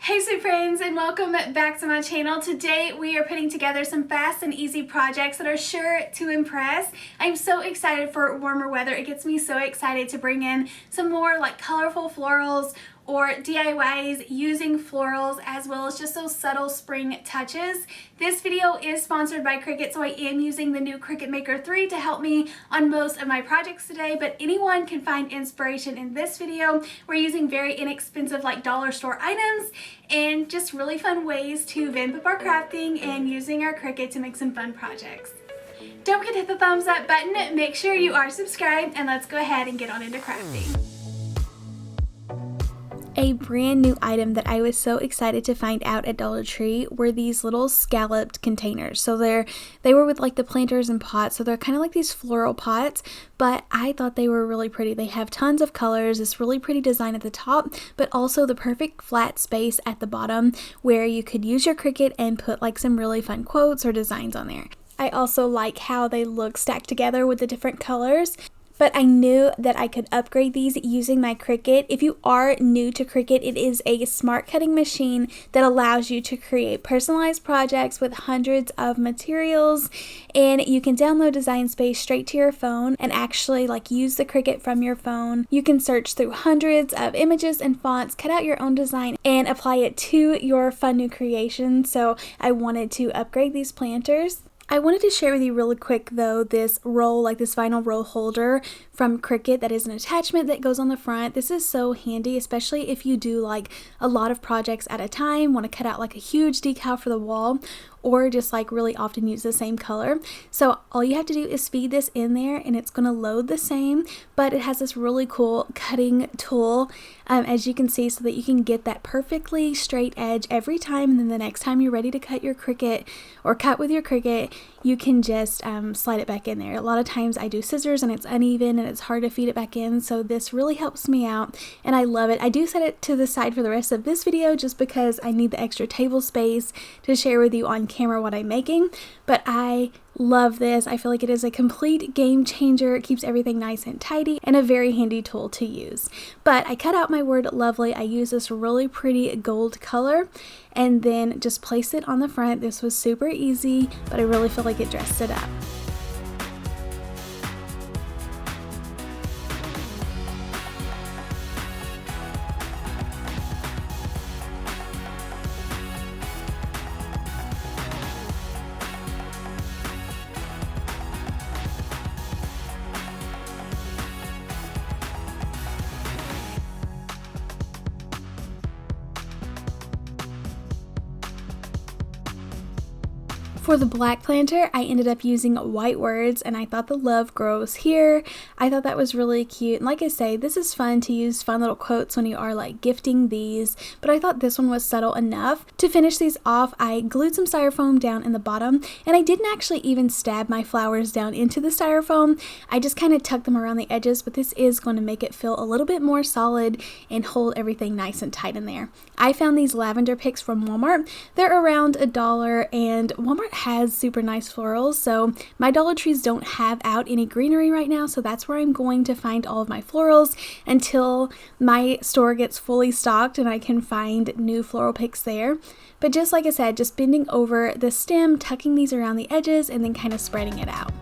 Hey sweet friends, and welcome back to my channel. Today we are putting together some fast and easy projects that are sure to impress. I'm so excited for warmer weather. It gets me so excited to bring in some more like colorful florals or DIYs using florals, as well as just those subtle spring touches. This video is sponsored by Cricut, so I am using the new Cricut Maker 3 to help me on most of my projects today, but anyone can find inspiration in this video. We're using very inexpensive like dollar store items and just really fun ways to vamp up our crafting and using our Cricut to make some fun projects. Don't forget to hit the thumbs up button, make sure you are subscribed, and let's go ahead and get on into crafting. A brand new item that I was so excited to find out at Dollar Tree were these little scalloped containers. So they were with like the planters and pots, so they're kind of like these floral pots, but I thought they were really pretty. They have tons of colors, this really pretty design at the top, but also the perfect flat space at the bottom where you could use your Cricut and put like some really fun quotes or designs on there. I also like how they look stacked together with the different colors. But I knew that I could upgrade these using my Cricut. If you are new to Cricut, it is a smart cutting machine that allows you to create personalized projects with hundreds of materials, and you can download Design Space straight to your phone and actually like use the Cricut from your phone. You can search through hundreds of images and fonts, cut out your own design, and apply it to your fun new creation. So I wanted to upgrade these planters. I wanted to share with you really quick though this roll, like this vinyl roll holder from Cricut that is an attachment that goes on the front. This is so handy, especially if you do like a lot of projects at a time, want to cut out like a huge decal for the wall, or just like really often use the same color. So all you have to do is feed this in there and it's going to load the same, but it has this really cool cutting tool as you can see, so that you can get that perfectly straight edge every time, and then the next time you're ready to cut your Cricut or cut with your Cricut, you can just slide it back in there. A lot of times I do scissors and it's uneven and it's hard to feed it back in, so this really helps me out and I love it. I do set it to the side for the rest of this video just because I need the extra table space to share with you on camera what I'm making, but I love this. I feel like it is a complete game changer. It keeps everything nice and tidy and a very handy tool to use. But I cut out my word lovely. I use this really pretty gold color and then just place it on the front. This was super easy, but I really feel like it dressed it up. For the black planter, I ended up using white words, and I thought the love grows here. I thought that was really cute. And like I say, this is fun to use fun little quotes when you are like gifting these, but I thought this one was subtle enough. To finish these off, I glued some styrofoam down in the bottom, and I didn't actually even stab my flowers down into the styrofoam. I just kind of tucked them around the edges, but this is going to make it feel a little bit more solid and hold everything nice and tight in there. I found these lavender picks from Walmart. They're around $1, and Walmart has super nice florals, so my Dollar Trees don't have out any greenery right now, so that's where I'm going to find all of my florals until my store gets fully stocked and I can find new floral picks there. But just like I said, just bending over the stem, tucking these around the edges, and then kind of spreading it out.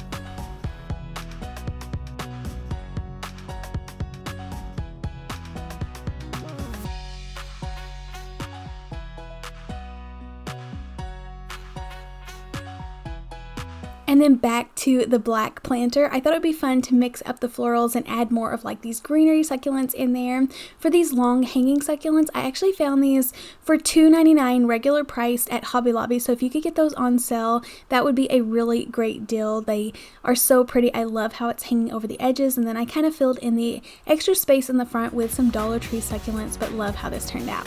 And then back to the black planter. I thought it would be fun to mix up the florals and add more of like these greenery succulents in there. For these long hanging succulents, I actually found these for $2.99 regular priced at Hobby Lobby. So if you could get those on sale, that would be a really great deal. They are so pretty. I love how it's hanging over the edges. And then I kind of filled in the extra space in the front with some Dollar Tree succulents, but love how this turned out.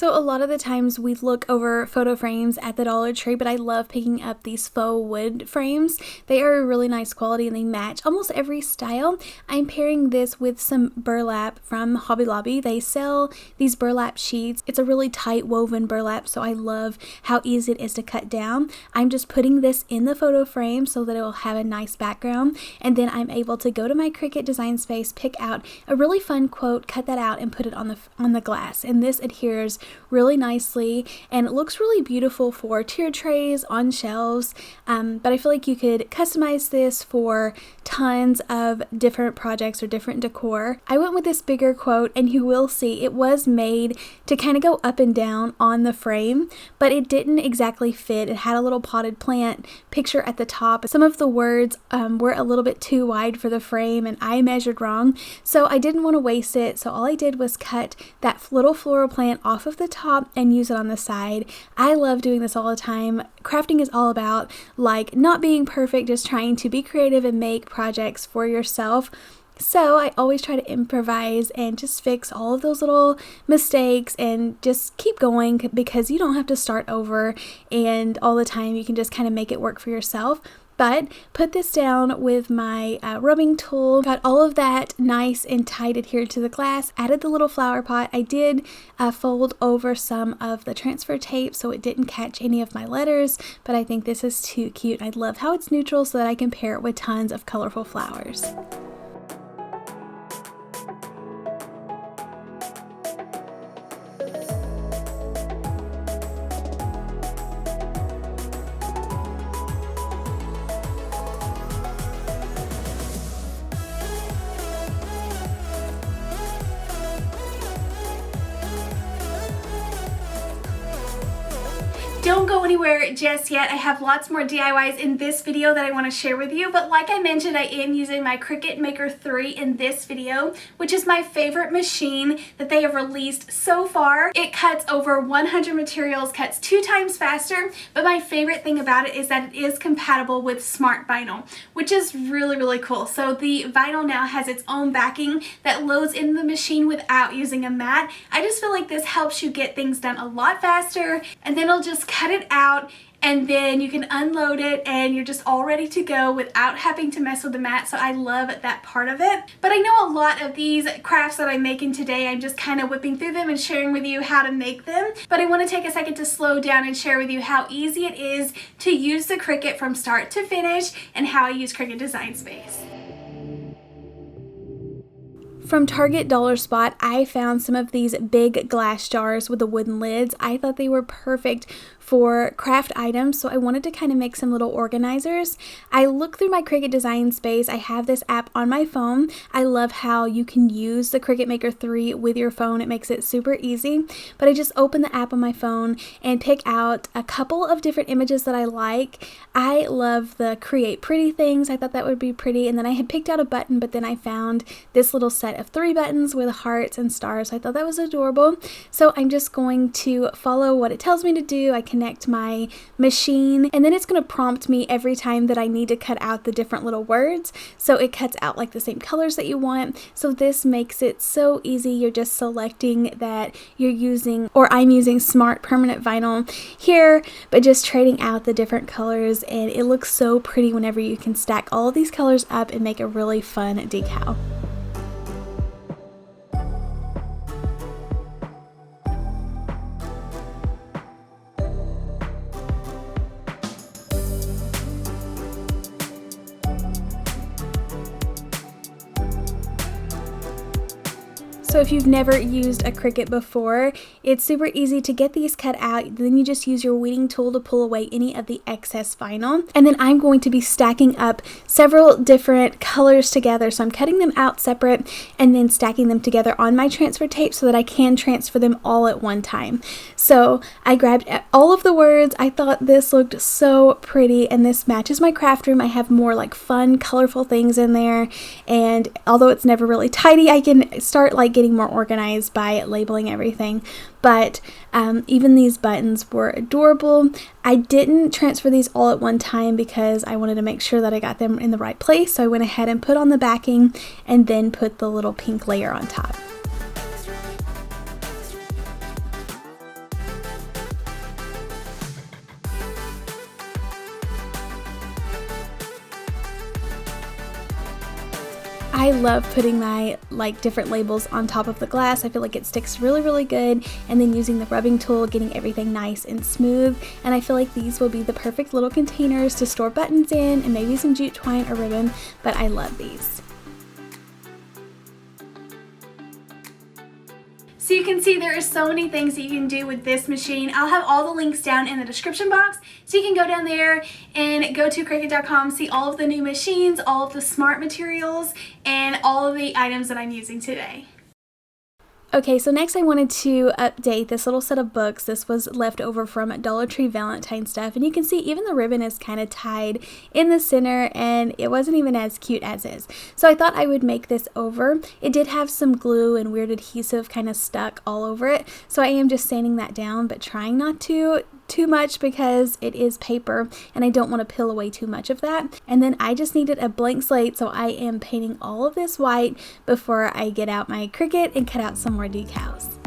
So a lot of the times we look over photo frames at the Dollar Tree, but I love picking up these faux wood frames. They are a really nice quality and they match almost every style. I'm pairing this with some burlap from Hobby Lobby. They sell these burlap sheets. It's a really tight woven burlap, so I love how easy it is to cut down. I'm just putting this in the photo frame so that it will have a nice background, and then I'm able to go to my Cricut design space, pick out a really fun quote, cut that out, and put it on the glass. And this adheres really nicely and it looks really beautiful for tier trays on shelves, but I feel like you could customize this for tons of different projects or different decor. I went with this bigger quote, and you will see it was made to kind of go up and down on the frame, but it didn't exactly fit. It had a little potted plant picture at the top. Some of the words were a little bit too wide for the frame and I measured wrong, so I didn't want to waste it, so all I did was cut that little floral plant off of the top and use it on the side. I love doing this all the time. Crafting is all about like not being perfect, just trying to be creative and make projects for yourself. So I always try to improvise and just fix all of those little mistakes and just keep going, because you don't have to start over and all the time. You can just kind of make it work for yourself. But put this down with my rubbing tool, got all of that nice and tight adhered to the glass, added the little flower pot. I did fold over some of the transfer tape so it didn't catch any of my letters, but I think this is too cute. I love how it's neutral so that I can pair it with tons of colorful flowers. Don't go anywhere just yet. I have lots more DIYs in this video that I want to share with you, but like I mentioned, I am using my Cricut Maker 3 in this video, which is my favorite machine that they have released so far. It cuts over 100 materials, cuts 2 times faster, but my favorite thing about it is that it is compatible with smart vinyl, which is really, really cool. So the vinyl now has its own backing that loads in the machine without using a mat. I just feel like this helps you get things done a lot faster, and then it'll just cut it out and then you can unload it and you're just all ready to go without having to mess with the mat. So I love that part of it. But I know a lot of these crafts that I'm making today, I'm just kind of whipping through them and sharing with you how to make them. But I want to take a second to slow down and share with you how easy it is to use the Cricut from start to finish and how I use Cricut Design Space. From Target Dollar Spot, I found some of these big glass jars with the wooden lids. I thought they were perfect for craft items, so I wanted to kind of make some little organizers. I looked through my Cricut Design Space. I have this app on my phone. I love how you can use the Cricut Maker 3 with your phone. It makes it super easy, but I just open the app on my phone and pick out a couple of different images that I like. I love the create pretty things. I thought that would be pretty, and then I had picked out a button, but then I found this little set of 3 buttons with hearts and stars. I thought that was adorable, so I'm just going to follow what it tells me to do. I connect my machine, and then it's going to prompt me every time that I need to cut out the different little words, so it cuts out like the same colors that you want. So this makes it so easy. You're just selecting that you're using, or I'm using smart permanent vinyl here, but just trading out the different colors, and it looks so pretty whenever you can stack all of these colors up and make a really fun decal. So if you've never used a Cricut before, it's super easy to get these cut out. Then you just use your weeding tool to pull away any of the excess vinyl. And then I'm going to be stacking up several different colors together. So I'm cutting them out separate and then stacking them together on my transfer tape so that I can transfer them all at one time. So I grabbed all of the words. I thought this looked so pretty, and this matches my craft room. I have more like fun, colorful things in there. And although it's never really tidy, I can start like getting more organized by labeling everything. But even these buttons were adorable. I didn't transfer these all at one time because I wanted to make sure that I got them in the right place. So I went ahead and put on the backing and then put the little pink layer on top. I love putting my like different labels on top of the glass. I feel like it sticks really good, and then using the rubbing tool, getting everything nice and smooth. And I feel like these will be the perfect little containers to store buttons in and maybe some jute twine or ribbon, but I love these. So you can see there are so many things that you can do with this machine. I'll have all the links down in the description box, so you can go down there and go to Cricut.com, see all of the new machines, all of the smart materials, and all of the items that I'm using today. Okay, so next I wanted to update this little set of books. This was left over from Dollar Tree Valentine stuff, and you can see even the ribbon is kind of tied in the center, and it wasn't even as cute as is. So I thought I would make this over. It did have some glue and weird adhesive kind of stuck all over it, so I am just sanding that down, but trying not to too much because it is paper and I don't want to peel away too much of that. And then I just needed a blank slate, so I am painting all of this white before I get out my Cricut and cut out some more decals.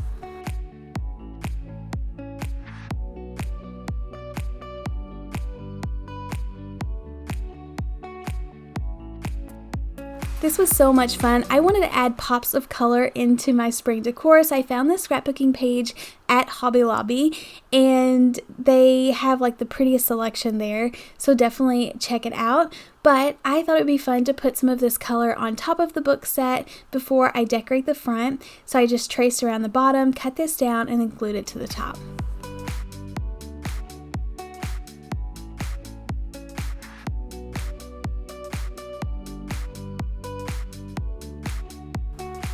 This was so much fun. I wanted to add pops of color into my spring decor, so I found this scrapbooking page at Hobby Lobby, and they have like the prettiest selection there, so definitely check it out. But I thought it would be fun to put some of this color on top of the book set before I decorate the front, so I just traced around the bottom, cut this down, and then glued it to the top.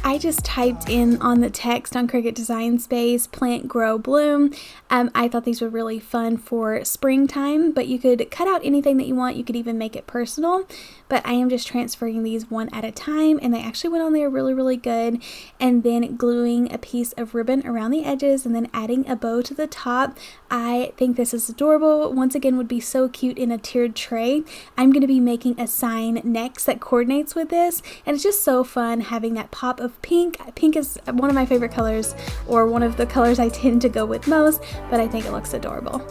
I just typed in on the text on Cricut Design Space, plant, grow, bloom. I thought these were really fun for springtime, but you could cut out anything that you want. You could even make it personal, but I am just transferring these one at a time, and they actually went on there really good. And then gluing a piece of ribbon around the edges and then adding a bow to the top. I think this is adorable. Once again, would be so cute in a tiered tray. I'm going to be making a sign next that coordinates with this, and it's just so fun having that pop of pink. Pink is one of my favorite colors, or one of the colors I tend to go with most, but I think it looks adorable.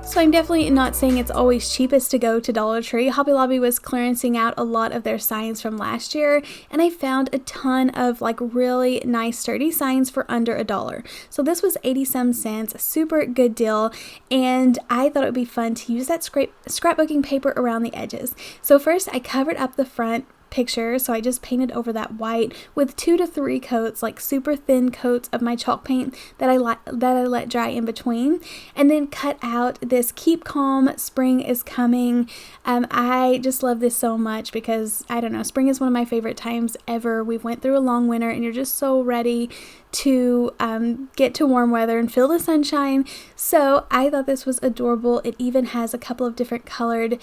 So I'm definitely not saying it's always cheapest to go to Dollar Tree. Hobby Lobby was clearancing out a lot of their signs from last year, and I found a ton of like really nice sturdy signs for under $1. So this was 80 some cents, super good deal, and I thought it would be fun to use that scrapbooking paper around the edges. So first I covered up the front picture, so I just painted over that white with 2 to 3 coats, like super thin coats of my chalk paint that I let dry in between, and then cut out this keep calm, spring is coming. I just love this so much because I don't know, spring is one of my favorite times ever. We've went through a long winter and you're just so ready to get to warm weather and feel the sunshine. So I thought this was adorable. It even has a couple of different colored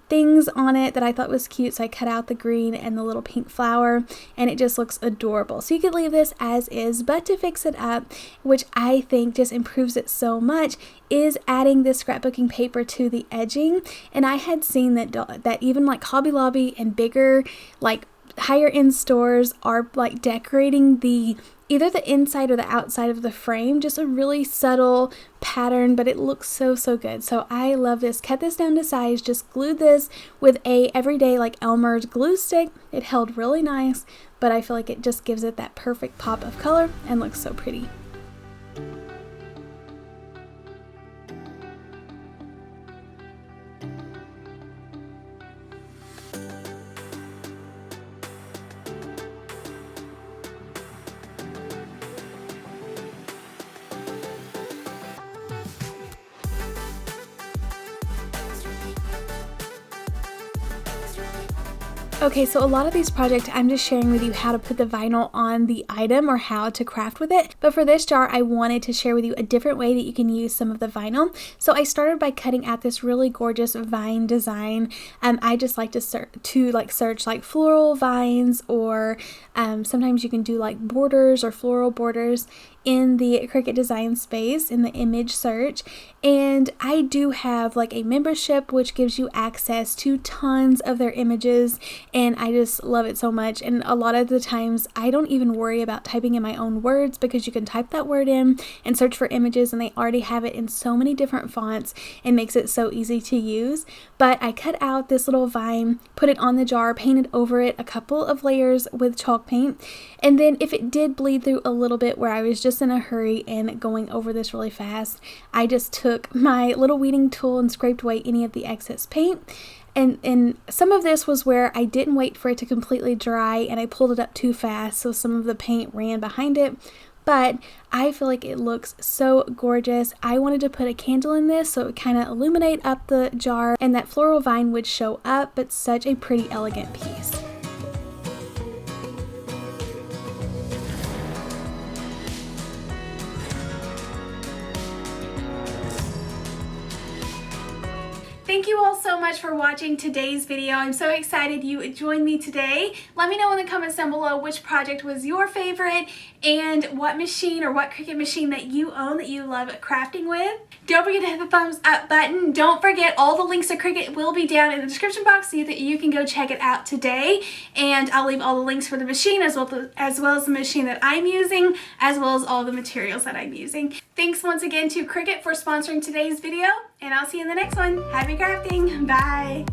things on it that I thought was cute, so I cut out the green and the little pink flower, and it just looks adorable. So you could leave this as is, but to fix it up, which I think just improves it so much, is adding this scrapbooking paper to the edging. And I had seen that even like Hobby Lobby and bigger like higher end stores are like decorating either the inside or the outside of the frame, just a really subtle pattern, but it looks so good. So I love this. Cut this down to size, just glued this with a everyday like Elmer's glue stick. It held really nice, but I feel like it just gives it that perfect pop of color and looks so pretty. Okay, so a lot of these projects I'm just sharing with you how to put the vinyl on the item or how to craft with it. But for this jar, I wanted to share with you a different way that you can use some of the vinyl. So I started by cutting out this really gorgeous vine design. I just like to search like floral vines, or sometimes you can do like borders or floral borders. in the Cricut design space in the image search, and I do have like a membership which gives you access to tons of their images, and I just love it so much. And a lot of the times I don't even worry about typing in my own words, because you can type that word in and search for images and they already have it in so many different fonts. It makes it so easy to use. But I cut out this little vine, put it on the jar, painted over it a couple of layers with chalk paint, and then if it did bleed through a little bit where I was just in a hurry and going over this really fast, I just took my little weeding tool and scraped away any of the excess paint. And some of this was where I didn't wait for it to completely dry and I pulled it up too fast, so some of the paint ran behind it. But I feel like it looks so gorgeous. I wanted to put a candle in this so it would kind of illuminate up the jar and that floral vine would show up, but such a pretty elegant piece. Thank you all so much for watching today's video. I'm so excited you joined me today. Let me know in the comments down below which project was your favorite and what machine or what Cricut machine that you own that you love crafting with. Don't forget to hit the thumbs up button. Don't forget all the links to Cricut will be down in the description box so that you can go check it out today. And I'll leave all the links for the machine as well as the machine that I'm using, as well as all the materials that I'm using. Thanks once again to Cricut for sponsoring today's video, and I'll see you in the next one. Happy crafting. Bye.